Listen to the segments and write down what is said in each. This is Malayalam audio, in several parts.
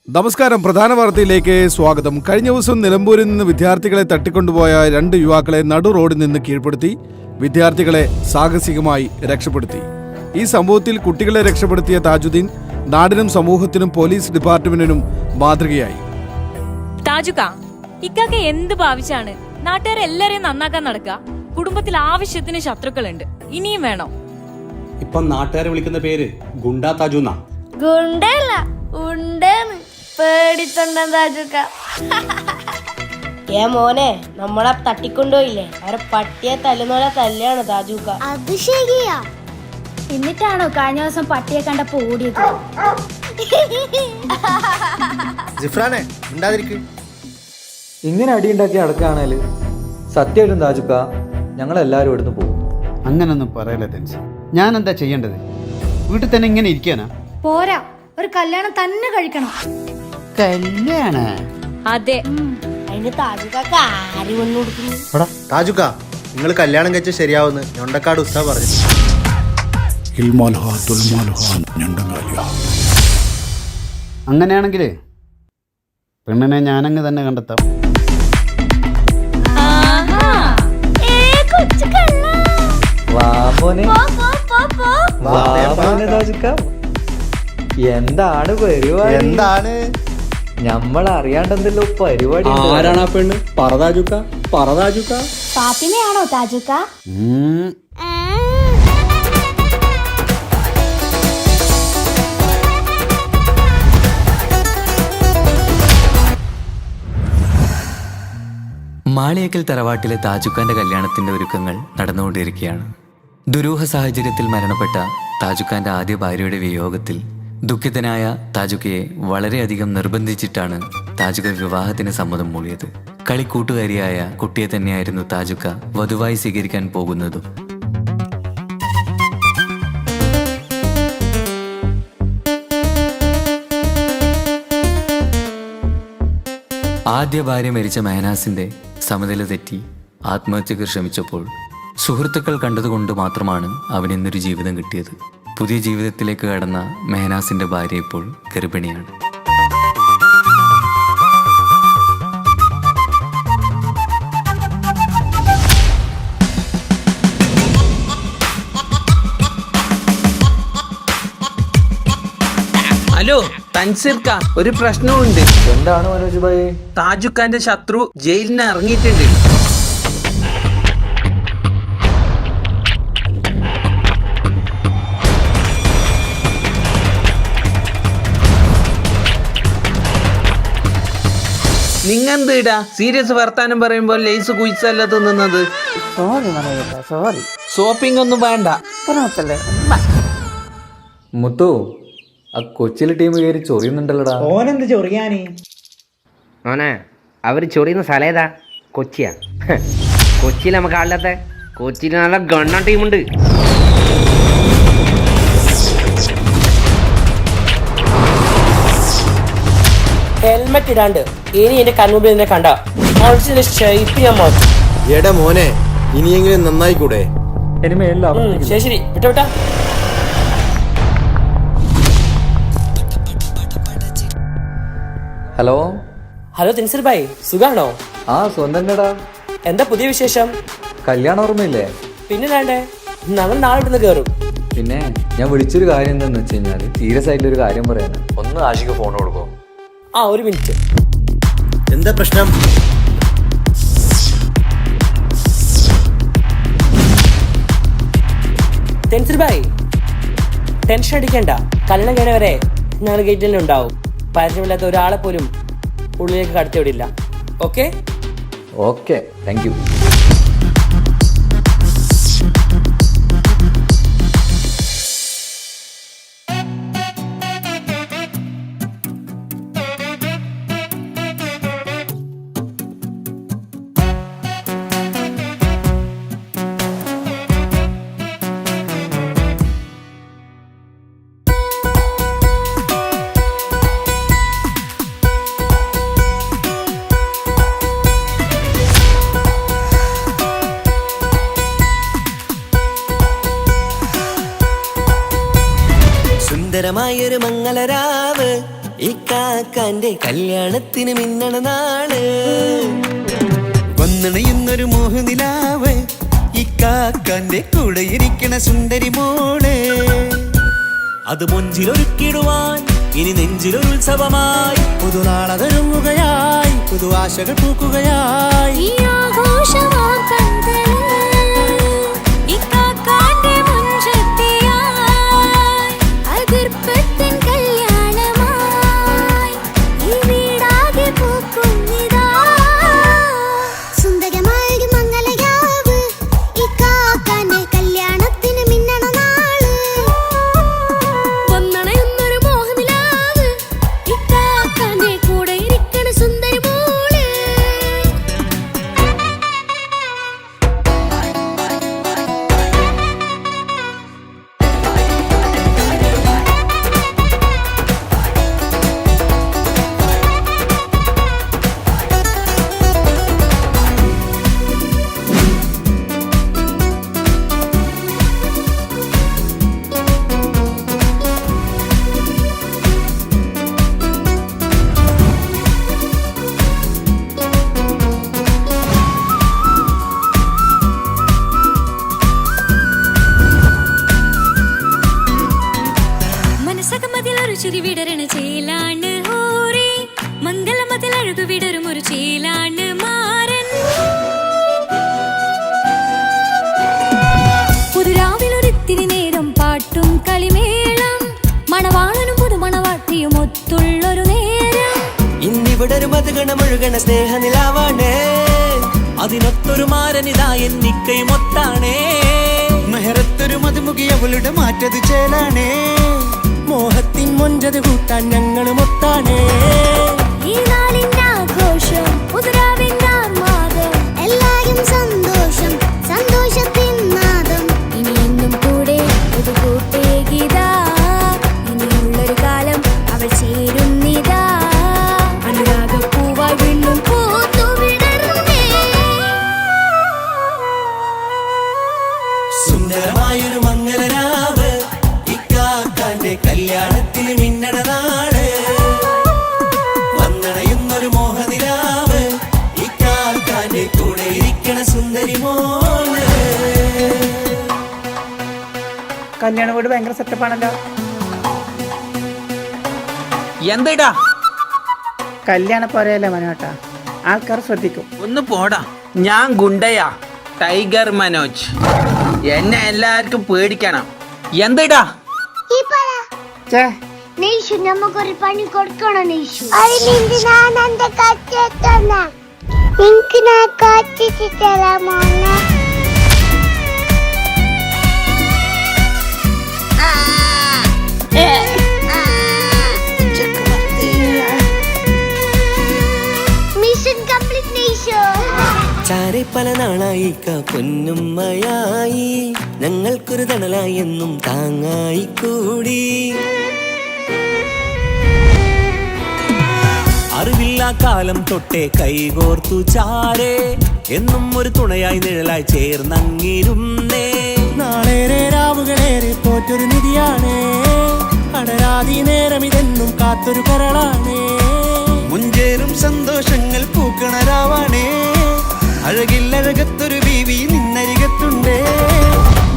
നമസ്കാരം. പ്രധാന വാർത്തയിലേക്ക് സ്വാഗതം. കഴിഞ്ഞ ദിവസം നിലമ്പൂരിൽ നിന്ന് വിദ്യാർത്ഥികളെ തട്ടിക്കൊണ്ടുപോയ 2 യുവാക്കളെ നടു റോഡിൽ നിന്ന് കീഴ്പ്പെടുത്തി വിദ്യാർത്ഥികളെ സാഹസികമായി രക്ഷപ്പെടുത്തി. ഈ സംഭവത്തിൽ കുട്ടികളെ രക്ഷപ്പെടുത്തിയ താജുദ്ദീൻ നാടിനും സമൂഹത്തിനും പോലീസ് ഡിപ്പാർട്ട്മെന്റിനും മാതൃകയായി. താജുക്ക, ഇക്കാക്ക എന്ത് ഭാവിച്ചാണ് നാട്ടുകാരെല്ലാരെയും നന്നാക്കാൻ നടക്കുക? കുടുംബത്തിൽ ആവശ്യത്തിന് ശത്രുക്കളുണ്ട്, ഇനിയും വേണോ? ഇപ്പൊ നാട്ടുകാരെ വിളിക്കുന്ന പേര് ഗുണ്ടാ താജുന്ന. ഗുണ്ടല്ല, ഉണ്ടെന്ന് പേടിത്തൊണ്ട താജുക്ക. മോനെ, നമ്മളെ തട്ടിക്കൊണ്ടുപോയില്ലേ, അവരെ പട്ടിയെ തല്ലുന്നോലെ തല്ലാണ് താജുക്ക. അത് ശരിയാ. എന്നിട്ടാണോ കഴിഞ്ഞ ദിവസം പട്ടിയെ കണ്ടപ്പോ ഓടിയത്? ജിഫ്രാനെ ഉണ്ടാതിരിക്കും. ഇങ്ങനെ അടിയുണ്ടാക്കി അടക്കാണേല് സത്യമായിട്ടും താജുക്ക ഞങ്ങളെല്ലാരും ഇവിടുന്ന് പോകും. അങ്ങനൊന്നും പറയല്ലേ തെൻസ്. ഞാൻ എന്താ ചെയ്യേണ്ടത്? വീട്ടിൽ തന്നെ ഇങ്ങനെ ഇരിക്കാനാ? പോരാ, ഒരു കല്യാണം തന്നെ കഴിക്കണം. കല്യാണ? അതെ. അതിന് താജുക്കാക്ക് ആര് വന്നു കൊടുക്കുന്നു? താജുക്ക, നിങ്ങൾ കല്യാണം കഴിച്ച ശരിയാവുന്ന ഞൊണ്ടക്കാട് ഉസ്താദ് പറഞ്ഞു. അങ്ങനെയാണെങ്കിലേ പെണ്ണിനെ ഞാനങ്ങ് തന്നെ കണ്ടെത്താം. എന്താണ് പരിപാടി? എന്താണ് നമ്മൾ അറിയാണ്ടെന്തല്ലോ പരിപാടി. ആരാണ് ആ പെണ്ണ്? പറതാജുക്ക, പറതാജുക്ക. ഫാത്തിമയാണോ താജുക്ക? മാളിയേക്കൽ തറവാട്ടിലെ താജുക്കാന്റെ കല്യാണത്തിന്റെ ഒരുക്കങ്ങൾ നടന്നുകൊണ്ടിരിക്കുകയാണ്. ദുരൂഹ സാഹചര്യത്തിൽ മരണപ്പെട്ട താജുക്കാന്റെ ആദ്യ ഭാര്യയുടെ വിയോഗത്തിൽ ദുഃഖിതനായ താജുക്കയെ വളരെയധികം നിർബന്ധിച്ചിട്ടാണ് താജുക്ക വിവാഹത്തിന് സമ്മതം മൂളിയത്. കളിക്കൂട്ടുകാരിയായ കുട്ടിയെ തന്നെയായിരുന്നു താജുക്ക വധുവായി സ്വീകരിക്കാൻ പോകുന്നതും. ആദ്യ ഭാര്യ മരിച്ച മെഹനാസിന്റെ സമനില തെറ്റി ആത്മഹത്യക്ക് ശ്രമിച്ചപ്പോൾ സുഹൃത്തുക്കൾ കണ്ടതുകൊണ്ട് മാത്രമാണ് അവനിന്നൊരു ജീവിതം കിട്ടിയത്. പുതിയ ജീവിതത്തിലേക്ക് കടന്ന മെഹനാസിന്റെ ഭാര്യ ഇപ്പോൾ ഗർഭിണിയാണ്. ഹലോ തൻസീർക്ക, ഒരു പ്രശ്നമുണ്ട്. എന്താണ് മനോജ് ഭായി? താജുക്കാന്റെ ശത്രു ജയിലിന് ഇറങ്ങിയിട്ടുണ്ട്. നിങ്ങെന്തിടാ സീരിയസ് വർത്താനം പറയുമ്പോൾ ലേസ് കുയിച്ചല്ല തിന്നുന്നത്? ഷോപ്പിംഗ് ഒന്നും വേണ്ട. മുത്തു, ആ കൊച്ചിയിലെ ടീം കയറി ചൊറിയുന്നുണ്ടല്ലോടാ. ഓനെന്ത് ചൊറിയാന്? മോനെ, അവർ ചൊറിയുന്ന സ്ഥലം ഏതാ? കൊച്ചിയാ? കൊച്ചിയിൽ നമുക്ക് ആളില്ലാത്ത? കൊച്ചിയിൽ നല്ല ഗണ്ണ ടീമുണ്ട്. ഹെൽമെറ്റ് ഇടാണ്ട് ഇനി എന്റെ കൺമുമ്പിൽ എന്നെ കണ്ട ഷേപ്പ് ചെയ്യാൻ മാറ്റും. എടാ മോനെ, ഇനിയെങ്കിലും നന്നായിക്കൂടെ? ശരി ശരി, വിട്ട വിട്ടാ. ഹലോ ഹലോ തെൻസീർ ഭായ്, സുഖാണോ? ആ സ്വന്തം. എന്താ പുതിയ വിശേഷം? കല്യാണം ഓർമ്മയില്ലേ? പിന്നെ വേണ്ടേ, ഞങ്ങൾ നാളെ ഇവിടുന്ന് കയറും. പിന്നെ ഞാൻ വിളിച്ചൊരു കാര്യം എന്താന്ന് വെച്ച് കഴിഞ്ഞാല് സീരിയസ് ആയിട്ടൊരു കാര്യം പറയാന്. ഒന്ന് ആഷിക്ക് ഫോൺ കൊടുക്കോ? ആ, ഒരു മിനിറ്റ്. എന്താ പ്രശ്നം? തെൻസീർ ഭായ്, ടെൻഷൻ അടിക്കണ്ട. കല്യാണം കഴിഞ്ഞ വരെ ഞങ്ങൾ ഗേറ്റിൽ ഉണ്ടാവും. പരിചയമില്ലാത്ത ഒരാളെ പോലും ഉള്ളിലേക്ക് കടത്തിവിടില്ല. Okay okay, thank you. സുന്ദരമായൊരു മംഗളരാവ് ഈ ഇക്കാക്കാന്റെ കല്യാണത്തിന് മിന്നണ നാള് വന്നണയുന്നൊരു മോഹനിലാവ് ഇക്കാക്കാന്റെ കൂടെ ഇരിക്കണ സുന്ദരി മോള് അത് മൊഞ്ചിലൊരുക്കിടുവാൻ ഇനി നെഞ്ചിലൊരു ഉത്സവമായി പുതുനാളതൊരുങ്ങുകയായി പുതുവാശകൾ പൂക്കുകയായി ഈ ആഘോഷമാം കൺകളിൽ ഇക്കാക്കാന്റെ മുൻചെത്തിയായി അതിർപ്പത്തിൻ കല്യാണമായി ഈ വീടാകെ പൂക്കുന്നിതാ സുന്ദരമായൊരു മംഗളയാവ് ഇക്കാക്കാന്റെ കല്യാണത്തിന് മിന്നണ നാള് വന്നണയുന്നൊരു മോഹനിലാവ് ഇക്കാക്കാന്റെ കൂടെ ഇരിക്കണ സുന്ദരി മോള് മനസ്സകമതിലൊരു ചിരി വിടരണ ചേലാണ് ഹോറി മംഗളമതിൽ അഴകു വിടരും ഒരു ചേലാണ് മാരൻ പുതുരാവിലൊരിത്തിരി നേരം പാട്ടും കളിമേളം മണവാളനും പുതുമണവാട്ടിയും ഒത്തുള്ളൊരു നേരം ഇന്നിവിടെ ഒരു മധുഗണമൊഴുകണ സ്നേഹനിലാവാണേ അതിനൊത്തൊരു മാരനിതാ എന്നിക്കയും ഒത്താണേ മെഹറത്തൊരു മധുമുഖി അവളുടെ മാറ്റത് ചേലാണേ മോഹത്തിൻ മൊഞ്ചത് കൂട്ടാൻ ഞങ്ങളും ഒത്താണേ ഈ നാളിന്റെ ആഘോഷം പുതുരാവിന്റെ ആർമാദം എല്ലാരും സന്തോഷം സന്തോഷത്തിൻ നാദം ഇനി എന്നും കൂടെ ഒരു കൂട്ടേകിതാ ഇനിയുള്ളൊരു കാലം അവൾ ചേരുന്നിതാ അനുരാഗപ്പൂവായി വീണ്ടും പൂത്തു വിടർന്നേ സുന്ദരമായൊരു മംഗളരാവ് ഇക്കാക്കാന്റെ കല്യാണത്തിന് മിന്നണ നാള് വന്നണയുന്നൊരു മോഹനിലാവ് ഇക്കാക്കാന്റെ കൂടെ ഇരിക്കണ സുന്ദരി മോള് കല്യാണ വീട് ഭയങ്കര സെറ്റപ്പാണല്ലോ. എന്താ കല്യാണ പോരയല്ലേ മനോട്ടാ, ആൾക്കാർ ശ്രദ്ധിക്കും. ഒന്ന് പോടാ. ഞാൻ ഗുണ്ടയാ, ടൈഗർ മനോജ്. എന്നെ എല്ലാവർക്കും പേടിക്കണം. എന്താ നെയ്ഷു നമുക്കൊരു പണി കൊടുക്കണം നെയ്ഷു അതിലിന്റെ ഞാൻ എന്റെ കച്ചെത്തന്ന നിനക്ക് ഞാൻ കച്ചിട്ട് തരാമോന്നെ മിഷൻ കംപ്ലീറ്റ് നെയ്ഷു ചാരെ പല നാളായി പൊന്നുമ്മയായി ഞങ്ങൾക്കൊരു തണലായി എന്നും താങ്ങായി കൂടി അറിവില്ലാ കാലം തൊട്ടേ കൈകോർത്തു ചാരേ എന്നും ഒരു തുണയായി നിഴലായി ചേർന്നങ്ങിരുന്നേ നാളേറെ രാവുകളേറെ പോറ്റൊരു നിധിയാണേ അടരാതി നേരം ഇതെന്നും കാത്തൊരു കരളാണേ മുഞ്ചേറും സന്തോഷങ്ങൾ പൂക്കണരാവാണേ അഴകില്ലഴകത്തൊരു ബീവി നിന്നരികത്തുണ്ടേ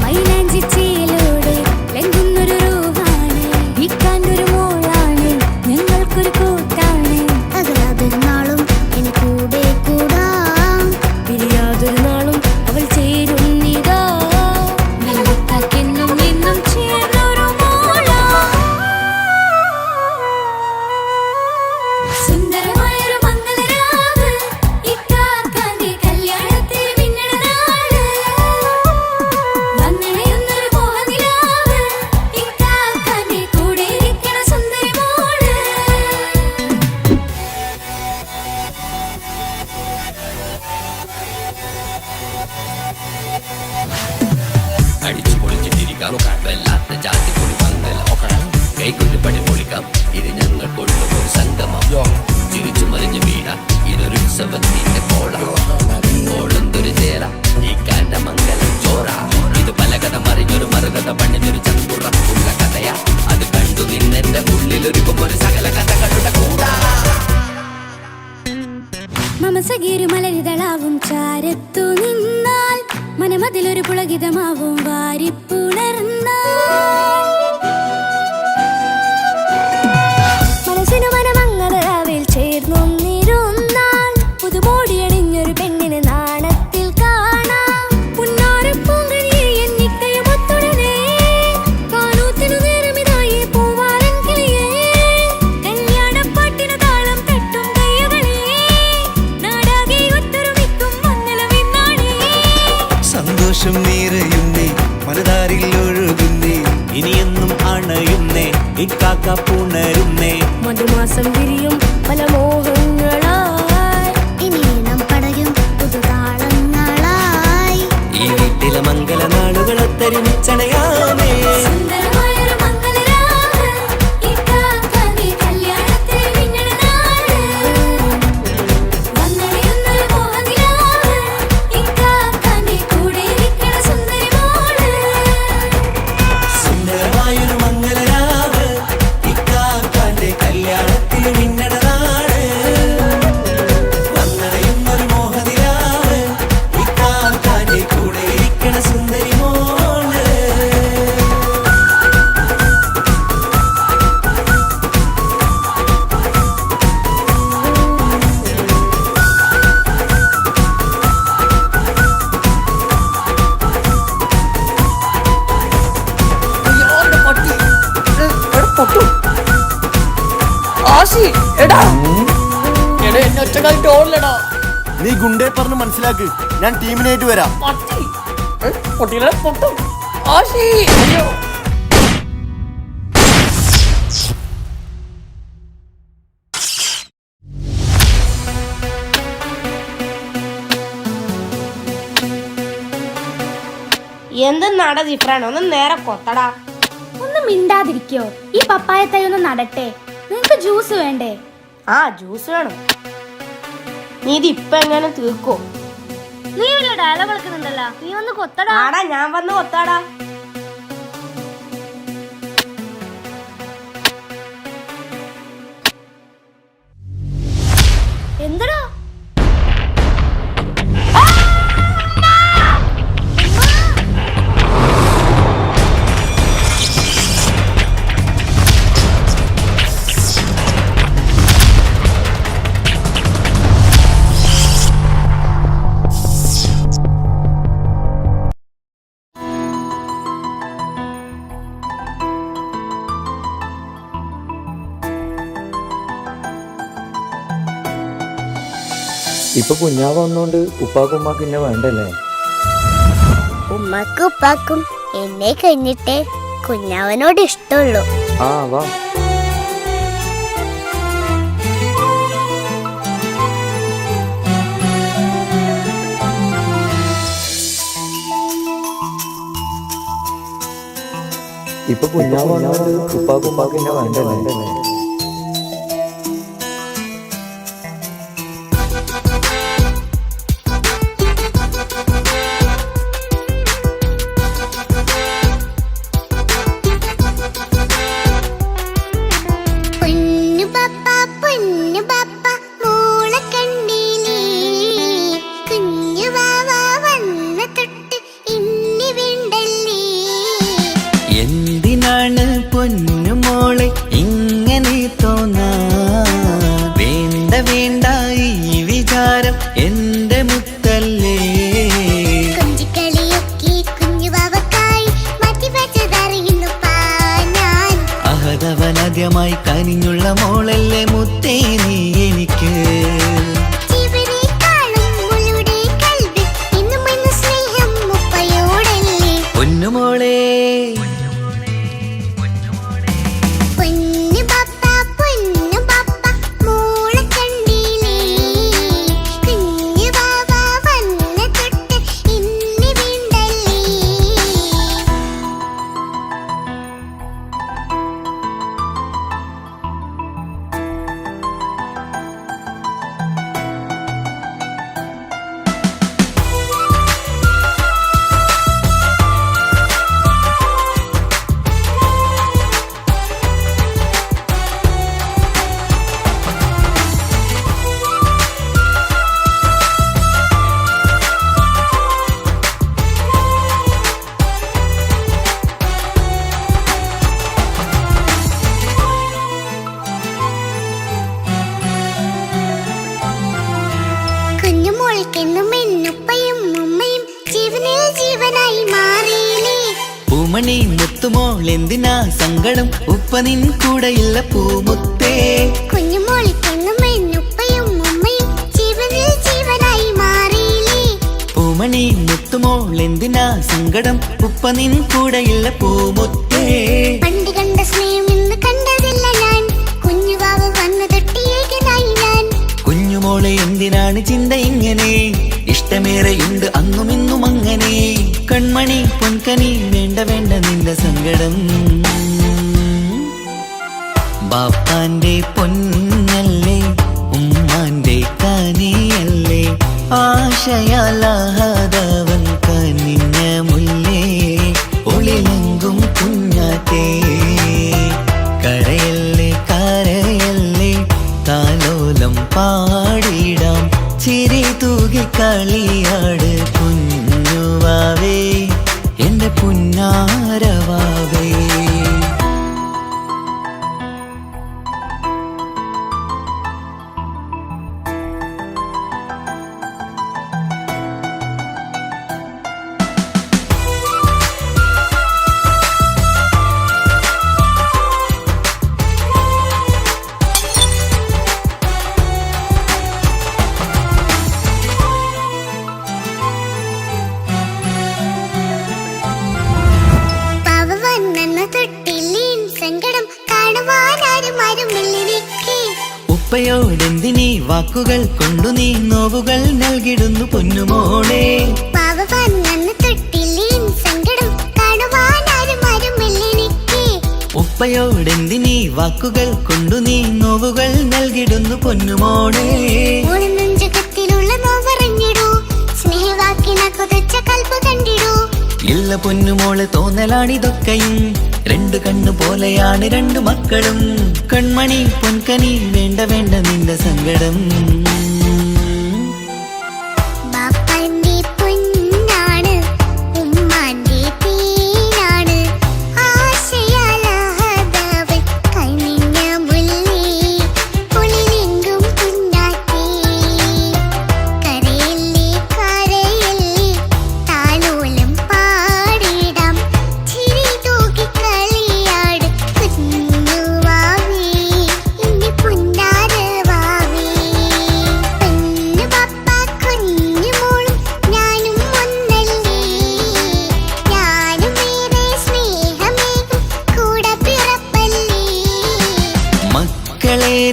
മൈലാഞ്ചി ചേലോടെ ലംഘുന്നൊരു റൂഹാണ് ഇക്കാണ്ടൊരു മോളാണ് ഞങ്ങൾക്കൊരു കൂട്ടാണ് അകലാതൊരു നാളും ഇനി കൂടെ കൂടാം പിരിയാതൊരു നാളും അവൾ ചേരുന്നിതാ ഞങ്ങൾക്കെന്നും എന്നും ചേർന്നൊരു മോളാ സുന്ദരമായൊരു മംഗളരാവ് ഇക്കാക്കാന്റെ കല്യാണത്തിന് മിന്നണ നാള് സമസഗീരു മലരിതളാവും ചാരത്തു നിന്നാൽ മനമതിലൊരു പുളകിതമാവും വാരിപ്പുണർന്നാൽ മനസ്സിനു മനമംഗളരാവിൽ ചേർന്നൊന്നിരുന്നാൽ പുതുമോടിയണിഞ്ഞൊരു പെണ്ണിന് നാണത്തിൽ കാണാം പുന്നാരപ്പൂങ്കനിയെ എന്നിക്കയും ഒത്തുടനെ കാനൂത്തിനു നേരമിതായി പൂവാലൻ കിളിയേ കല്യാണപ്പാട്ടിനു താളം തട്ടും കയ്യുകളെ നാടാകെ ഒത്തൊരുമിക്കും മംഗളവിന്നാണേ സന്തോഷം നിറയുന്നേ മനതാരിൽ ഒഴുകുന്നേ ഇനിയെന്നും അണയുന്നേ ഇക്കാക്ക പുണരുന്നേ മധുമാസം വിരിയും പല മോഹങ്ങളായി ഇനി നാം പടയും പുതുതാളങ്ങളായി ഈ വീട്ടിലെ മംഗള നാളുകളെ തരിച്ചണയാമേ സുന്ദരമായൊരു മംഗളരാവ് ഇക്കാക്കാന്റെ കല്യാണത്തിൽ മിന്നണ നാട് വന്നണിയുന്നൊരു മോഹനിലാവ് ഇക്കാക്കാന്റെ കൂടെ ഇരിക്കണ സുന്ദരി മോള് സുന്ദരമായൊരു മംഗളരാവ് ഇക്കാക്കാന്റെ കല്യാണത്തിൽ മിന്നടനാട് വന്നടയുന്നൊരു മോഹനിലാവ് ഇക്കാക്കാന്റെ കൂടെ ഇരിക്കണ സുന്ദരി മോള് നീ ഗുണ്ടേ പറഞ്ഞ് മനസ്സിലാക്ക് ഞാൻ ടീമിനായിട്ട് വരാം എന്തെന്നാടാ ജിഫ്രാൻ ഒന്ന് നേരെ കൊത്തടാ. ഒന്നും മിണ്ടാതിരിക്കോ? ഈ പപ്പായ തൈ ഒന്ന് നടട്ടെ. നിങ്ങക്ക് ജ്യൂസ് വേണ്ടേ? ആ ജ്യൂസ് വേണം. നീ ഇത് ഇപ്പൊ എങ്ങനെ തീർക്കോ? നീ വലിയ ഡയലോഗ് കളിക്കുന്നുണ്ടല്ലോ, നീ ഒന്ന് കൊത്തടാ. ആടാ ഞാൻ വന്ന് കൊത്താടാ. എന്തടാ ഇപ്പൊ കുഞ്ഞാവ് വന്നോണ്ട് ഉപ്പാക്കും ഉമ്മാക്കും എന്നെ വേണ്ടല്ലേ? ഉമ്മക്കും ഉപ്പാക്കും എന്നെ കഴിഞ്ഞിട്ടേ കുഞ്ഞാവനോട് ഇഷ്ടമുള്ളൂ. ആ വാ. ഇപ്പൊ കുഞ്ഞാവ് വന്നോണ്ട് ഉപ്പാക്കും ഉമ്മാക്കും എന്നെ വേണ്ടല്ലേ? എന്തിനാണ് പൊന്നുമോളെ ഇങ്ങനെ തോന്നാ? വേണ്ട വേണ്ട ഈ വിചാരം എന്റെ മുത്തല്ലേ. അഹതവനാദ്യമായി കനിഞ്ഞുള്ള മോളല്ലേ മുത്തേ നീ എനിക്ക്. പൊന്നുമോളെ മോൾക്കെന്നും എന്നുപ്പയും ഉമ്മയും ജീവനിൽ ജീവനായി മാറിയില്ലേ. പൂമണി മുത്തുമോൾ എന്തിനാ സങ്കടം, ഉപ്പ നിൻ കൂടെയില്ല പൂമുത്തേ. കുഞ്ഞു മോൾക്കെന്നും എന്നുപ്പയും ഉമ്മയും ജീവനിൽ ജീവനായി മാറിയില്ലേ. പൂമണി മുത്തുമോൾ എന്തിനാ സങ്കടം, ഉപ്പ നിൻ കൂടെയില്ല പൂമുത്തേ. പണ്ട് കണ്ട സ്നേഹം ഇന്ന് കണ്ടതില്ല ഞാൻ, കുഞ്ഞുവാവ് വന്നു തൊട്ടിയേകനായി ഞാൻ. കുഞ്ഞുമോളെ എന്തിനാണ് ചിന്ത ഇങ്ങനെ, ഇഷ്ടമേറെയുണ്ട് അന്നും ഇന്നും അങ്ങനെ. കൺമണി പൊൻകനി വേണ്ട വേണ്ട നിന്റെ സങ്കടം. ബാപ്പാന്റെ പൊന്നല്ലേ ഉമ്മാന്റെ കനിയല്ലേ, ആശയാലാഹതവൻ കനിഞ്ഞ മുല്ലേ. ഒളിലെങ്കും കുഞ്ഞാറ്റേ കരയല്ലേ കരയല്ലേ, താലോലം പാടിടാം ചിരി തൂകി കളിയാട് കുഞ്ഞുവാവേ എന്റെ പുന്നാരവാവേ. ഉപ്പയോടെന്തിനീ വാക്കുകൾ കൊണ്ടു നീ നോവുകൾ നൽകിടുന്നു പൊന്നുമോളെ. ഉപ്പയോടെന്തിനീ വാക്കുകൾ കൊണ്ടു നീ നോവുകൾ നൽകിടുന്നു പൊന്നുമോളെ. ഇല്ല പൊന്നുമോളെ തോന്നലാണിതൊക്കെയും, രണ്ടു കണ്ണു പോലെയാണ് രണ്ടു മക്കളും. കൺമണി പൊൻകനി വേണ്ട വേണ്ട നിന്റെ സങ്കടം.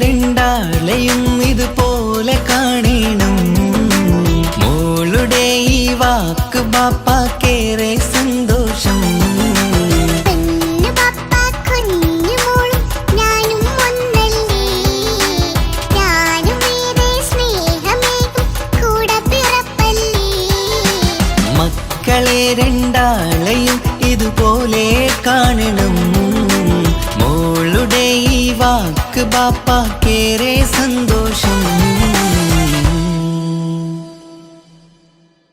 രണ്ടാളെയും ഇതുപോലെ കാണണം, മോളുടെ ഈ വാക്ക് ബാപ്പാക്കേറെ സന്തോഷം. മക്കളെ രണ്ടാളെയും ഇതുപോലെ കാണണം, മോളുടെ ഈ വാക്ക് ബാപ്പാക്കേറെ സന്തോഷം.